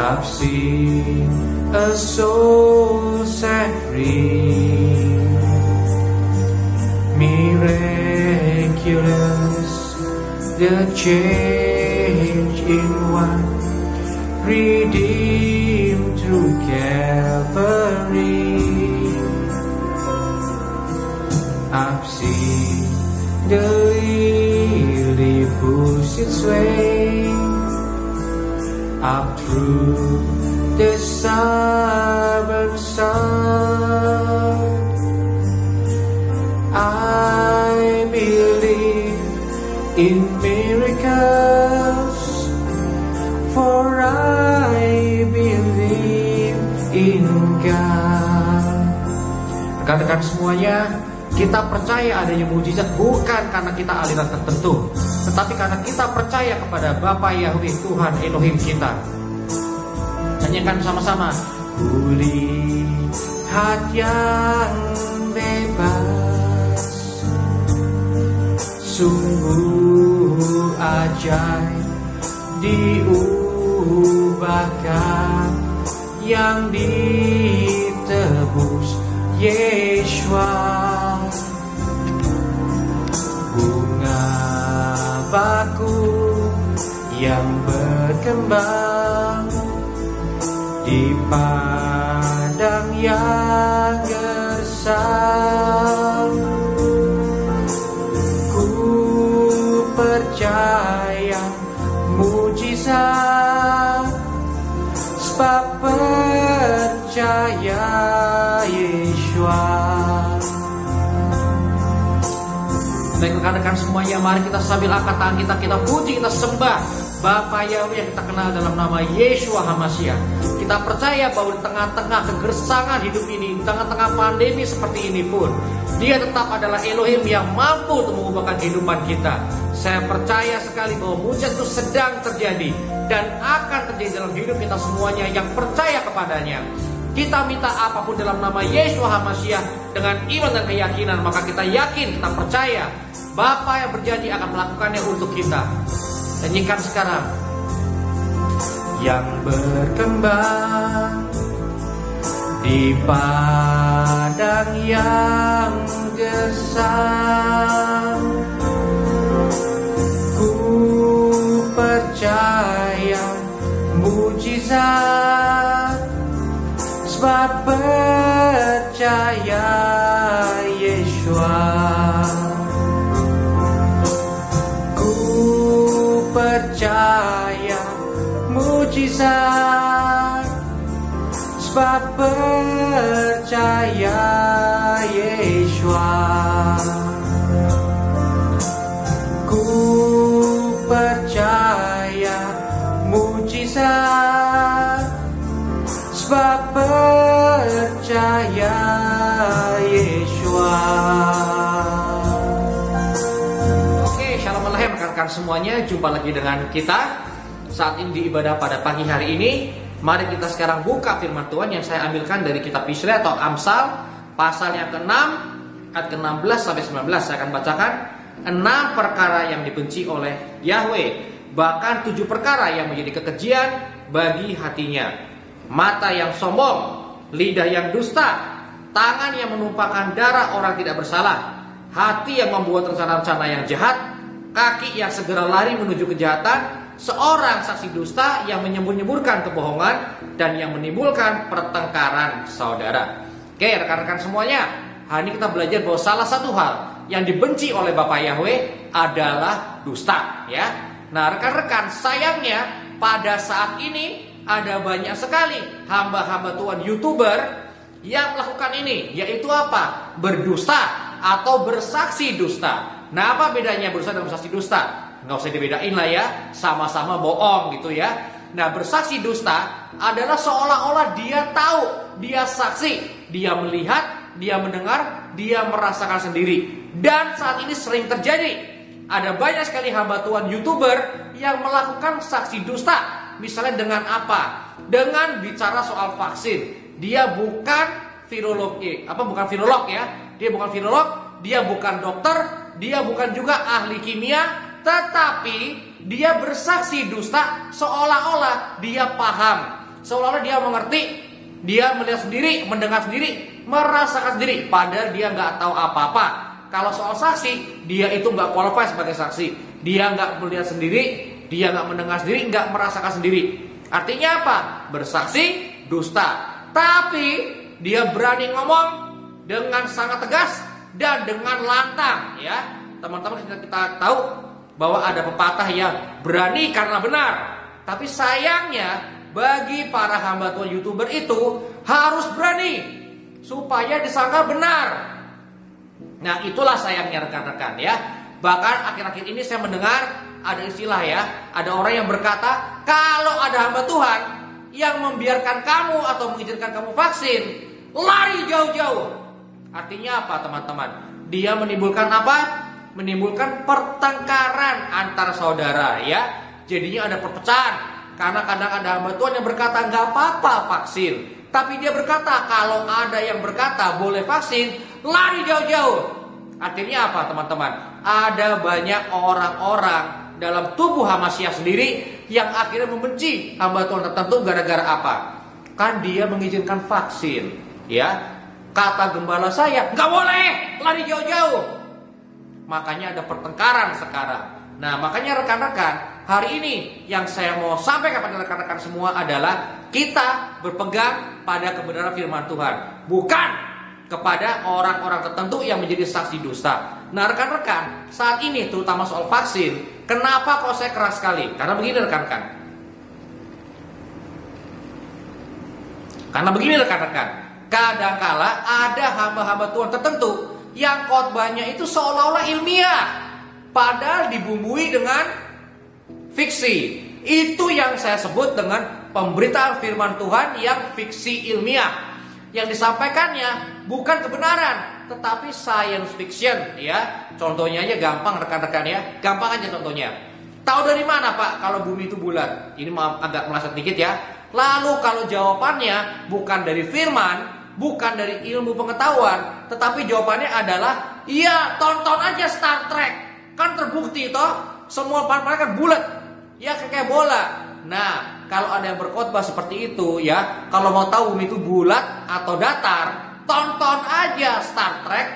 I've seen a soul set free, miraculous, the change in one, redeemed through Calvary. I've seen the lily bushes sway up through the southern sun. I believe in miracles, for I believe in God. Rekan-rekan semuanya, kita percaya adanya mujizat bukan karena kita aliran tertentu, tetapi karena kita percaya kepada Bapa Yahweh, Tuhan Elohim kita. Nyanyikan sama-sama. Kulihat yang bebas, sungguh ajaib, diubahkan, yang ditebus Yeshua. Bunga bakung yang berkembang di padang yang gersang. Ku percaya mujizat, sebab percaya Yeshua. Baik rekan-rekan semuanya, mari kita sambil angkat tangan kita puji, kita sembah Bapa Yahweh yang kita kenal dalam nama Yeshua HaMashiach. Kita percaya bahwa di tengah-tengah kegersangan hidup ini, di tengah-tengah pandemi seperti ini pun, Dia tetap adalah Elohim yang mampu untuk mengubahkan kehidupan kita. Saya percaya sekali bahwa mujizat itu sedang terjadi dan akan terjadi dalam hidup kita semuanya yang percaya kepadanya. Kita minta apapun dalam nama Yeshua HaMashiach dengan iman dan keyakinan, maka kita yakin, kita percaya Bapa yang berjanji akan melakukannya untuk kita. Nyanyikan sekarang. Yang berkembang di padang yang gersang, ku percaya mujizat, sebab percaya Yeshua. Ku percaya mujizat, sebab percaya Yeshua. Ku percaya mujizat, sebab percaya Yeshua. Oke, shalom aleichem rekan-rekan semuanya. Jumpa lagi dengan kita saat ini di ibadah pada pagi hari ini. Mari kita sekarang buka firman Tuhan yang saya ambilkan dari kitab Yesaya atau Amsal pasal yang ke-6 ayat ke-16 sampai 19. Saya akan bacakan 6 perkara yang dibenci oleh Yahweh, bahkan 7 perkara yang menjadi kekejian bagi hatinya. Mata yang sombong, lidah yang dusta, tangan yang menumpahkan darah orang tidak bersalah, hati yang membuat rencana-rencana yang jahat, kaki yang segera lari menuju kejahatan, seorang saksi dusta yang menyembur-nyemburkan kebohongan dan yang menimbulkan pertengkaran saudara. Oke rekan-rekan semuanya, hari ini kita belajar bahwa salah satu hal yang dibenci oleh Bapa Yahweh adalah dusta, ya. Nah rekan-rekan, sayangnya pada saat ini ada banyak sekali hamba-hamba Tuhan YouTuber yang melakukan ini, yaitu apa? Berdusta atau bersaksi dusta. Nah apa bedanya berdusta dan bersaksi dusta? Nggak usah dibedain lah ya, sama-sama bohong gitu ya. Nah bersaksi dusta adalah seolah-olah dia tahu, dia saksi, dia melihat, dia mendengar, dia merasakan sendiri. Dan saat ini sering terjadi, ada banyak sekali hamba Tuhan YouTuber yang melakukan saksi dusta. Misalnya dengan apa? Dengan bicara soal vaksin. Dia bukan virolog, bukan virolog ya. Dia bukan virolog, dia bukan dokter, dia bukan juga ahli kimia, tetapi dia bersaksi dusta seolah-olah dia paham, seolah-olah dia mengerti, dia melihat sendiri, mendengar sendiri, merasakan sendiri, padahal dia nggak tahu apa-apa. Kalau soal saksi, dia itu nggak qualified sebagai saksi. Dia nggak melihat sendiri, dia nggak mendengar sendiri, nggak merasakan sendiri. Artinya apa? Bersaksi dusta. Tapi dia berani ngomong dengan sangat tegas dan dengan lantang, ya. Teman-teman, kita tahu bahwa ada pepatah yang berani karena benar. Tapi sayangnya bagi para hamba Tuhan YouTuber itu harus berani supaya disangka benar. Nah, itulah sayangnya rekan-rekan, ya. Bahkan akhir-akhir ini saya mendengar ada istilah, ya, ada orang yang berkata kalau ada hamba Tuhan yang membiarkan kamu atau mengizinkan kamu vaksin, lari jauh-jauh. Artinya apa, teman-teman? Dia menimbulkan apa? Menimbulkan pertengkaran antar saudara, ya. Jadinya ada perpecahan karena kadang ada hamba Tuhan yang berkata nggak apa-apa vaksin, tapi dia berkata kalau ada yang berkata boleh vaksin, lari jauh-jauh. Artinya apa, teman-teman? Ada banyak orang-orang dalam tubuh Hamasyah sendiri yang akhirnya membenci hamba Tuhan tertentu gara-gara apa? Kan dia mengizinkan vaksin, ya. Kata gembala saya, nggak boleh, lari jauh-jauh. Makanya ada pertengkaran sekarang. Nah, makanya rekan-rekan, hari ini yang saya mau sampaikan kepada rekan-rekan semua adalah kita berpegang pada kebenaran firman Tuhan, bukan kepada orang-orang tertentu yang menjadi saksi dusta. Nah, rekan-rekan, saat ini terutama soal vaksin, kenapa kok saya keras sekali? Karena begini rekan-rekan. Kadangkala ada hamba-hamba Tuhan tertentu yang khotbahnya itu seolah-olah ilmiah, padahal dibumbui dengan fiksi. Itu yang saya sebut dengan pemberitaan firman Tuhan yang fiksi ilmiah. Yang disampaikannya bukan kebenaran, tetapi science fiction, ya. Contohnya aja gampang rekan-rekan, ya. Gampang aja contohnya. Tahu dari mana, Pak, kalau bumi itu bulat? Ini agak meleset dikit, ya. Lalu kalau jawabannya bukan dari firman, bukan dari ilmu pengetahuan, tetapi jawabannya adalah, iya, tonton aja Star Trek. Kan terbukti toh, semua planet kan bulat, ya, kayak bola. Nah, kalau ada yang berkhotbah seperti itu, ya, kalau mau tahu bumi itu bulat atau datar, tonton aja Star Trek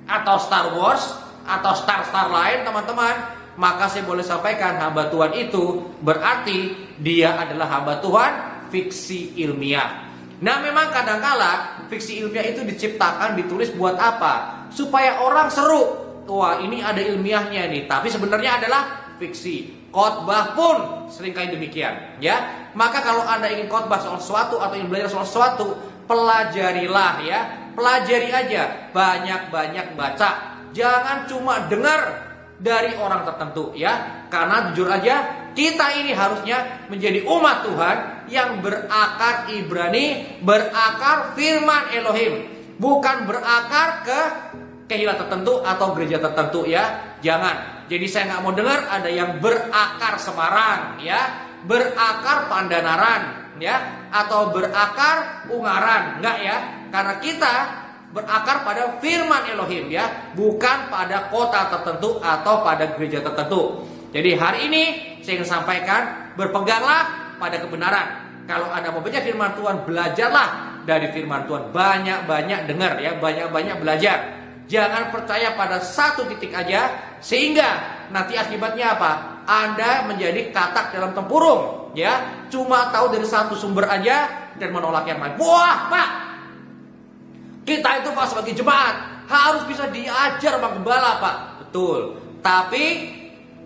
atau Star Wars atau Star lain, teman-teman. Maka saya boleh sampaikan hamba Tuhan itu berarti dia adalah hamba Tuhan fiksi ilmiah. Nah, memang kadangkala fiksi ilmiah itu diciptakan, ditulis buat apa? Supaya orang seru. Wah, ini ada ilmiahnya nih, tapi sebenarnya adalah fiksi. Khotbah pun seringkali demikian, ya. Maka kalau Anda ingin khotbah soal sesuatu atau ingin belajar soal sesuatu, pelajarilah, ya. Pelajari aja, banyak-banyak baca. Jangan cuma dengar dari orang tertentu, ya. Karena jujur aja, kita ini harusnya menjadi umat Tuhan yang berakar Ibrani, berakar firman Elohim, bukan berakar ke kehilat tertentu atau gereja tertentu, ya. Jangan. Jadi saya nggak mau dengar ada yang berakar Semarang, ya, berakar Pandanaran, ya, atau berakar Ungaran, enggak, ya. Karena kita berakar pada firman Elohim, ya, bukan pada kota tertentu atau pada gereja tertentu. Jadi hari ini saya ingin sampaikan, berpeganglah pada kebenaran. Kalau Anda mau baca firman Tuhan, belajarlah dari firman Tuhan. Banyak-banyak dengar, ya, banyak-banyak belajar. Jangan percaya pada satu titik aja, sehingga nanti akibatnya apa? Anda menjadi katak dalam tempurung, ya. Cuma tahu dari satu sumber aja dan menolak yang lain. Wah, Pak, kita itu Pak sebagai jemaat harus bisa diajar sama gembala, Pak. Betul. Tapi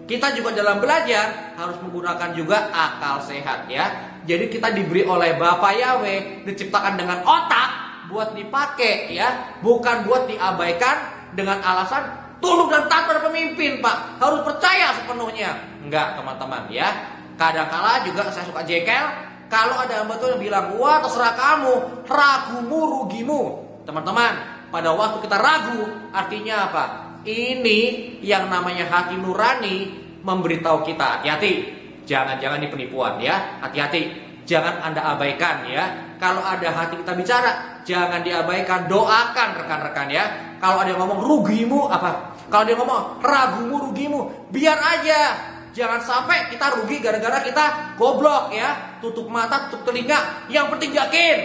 kita juga dalam belajar harus menggunakan juga akal sehat, ya. Jadi kita diberi oleh Bapa Yahweh, diciptakan dengan otak buat dipakai, ya, bukan buat diabaikan dengan alasan tunduk dan taat pada pemimpin, Pak. Harus percaya sepenuhnya. Enggak, teman-teman, ya. Kadang-kala juga saya suka jengkel kalau ada hamba Tuhan yang bilang, wah, terserah kamu, ragumu rugimu. Teman-teman, pada waktu kita ragu, artinya apa? Ini yang namanya hati nurani memberitahu kita, hati-hati. Jangan-jangan ini penipuan, ya. Hati-hati. Jangan Anda abaikan, ya. Kalau ada hati kita bicara, jangan diabaikan. Doakan rekan-rekan, ya. Kalau ada yang ngomong rugimu apa? Kalau dia ngomong ragumu rugimu, biar aja. Jangan sampai kita rugi gara-gara kita goblok ya. Tutup mata, tutup telinga. Yang penting yakin.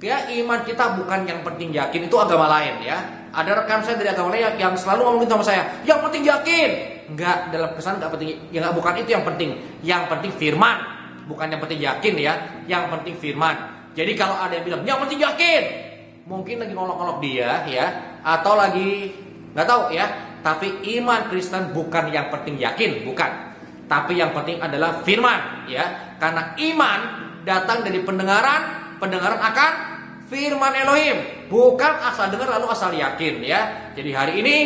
Ya, iman kita bukan yang penting yakin, itu agama lain ya. Ada rekan saya dari agama lain yang selalu ngomongin sama saya, yang penting yakin. Enggak, dalam kesan enggak penting. Ya enggak, bukan itu yang penting. Yang penting firman. Bukan yang penting yakin ya. Yang penting firman. Jadi kalau ada yang bilang yang penting yakin, mungkin lagi ngolok-ngolok dia ya, atau lagi nggak tahu ya. Tapi iman Kristen bukan yang penting yakin, bukan. Tapi yang penting adalah firman ya. Karena iman datang dari pendengaran akan firman Elohim, bukan asal dengar lalu asal yakin ya. Jadi hari ini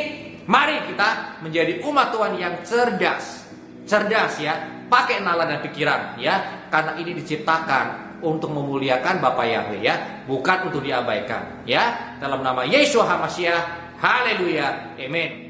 mari kita menjadi umat Tuhan yang cerdas ya, pakai nalar dan pikiran ya. Karena ini diciptakan untuk memuliakan Bapa Yahweh ya, bukan untuk diabaikan ya. Dalam nama Yeshua HaMashiach, haleluya, amin.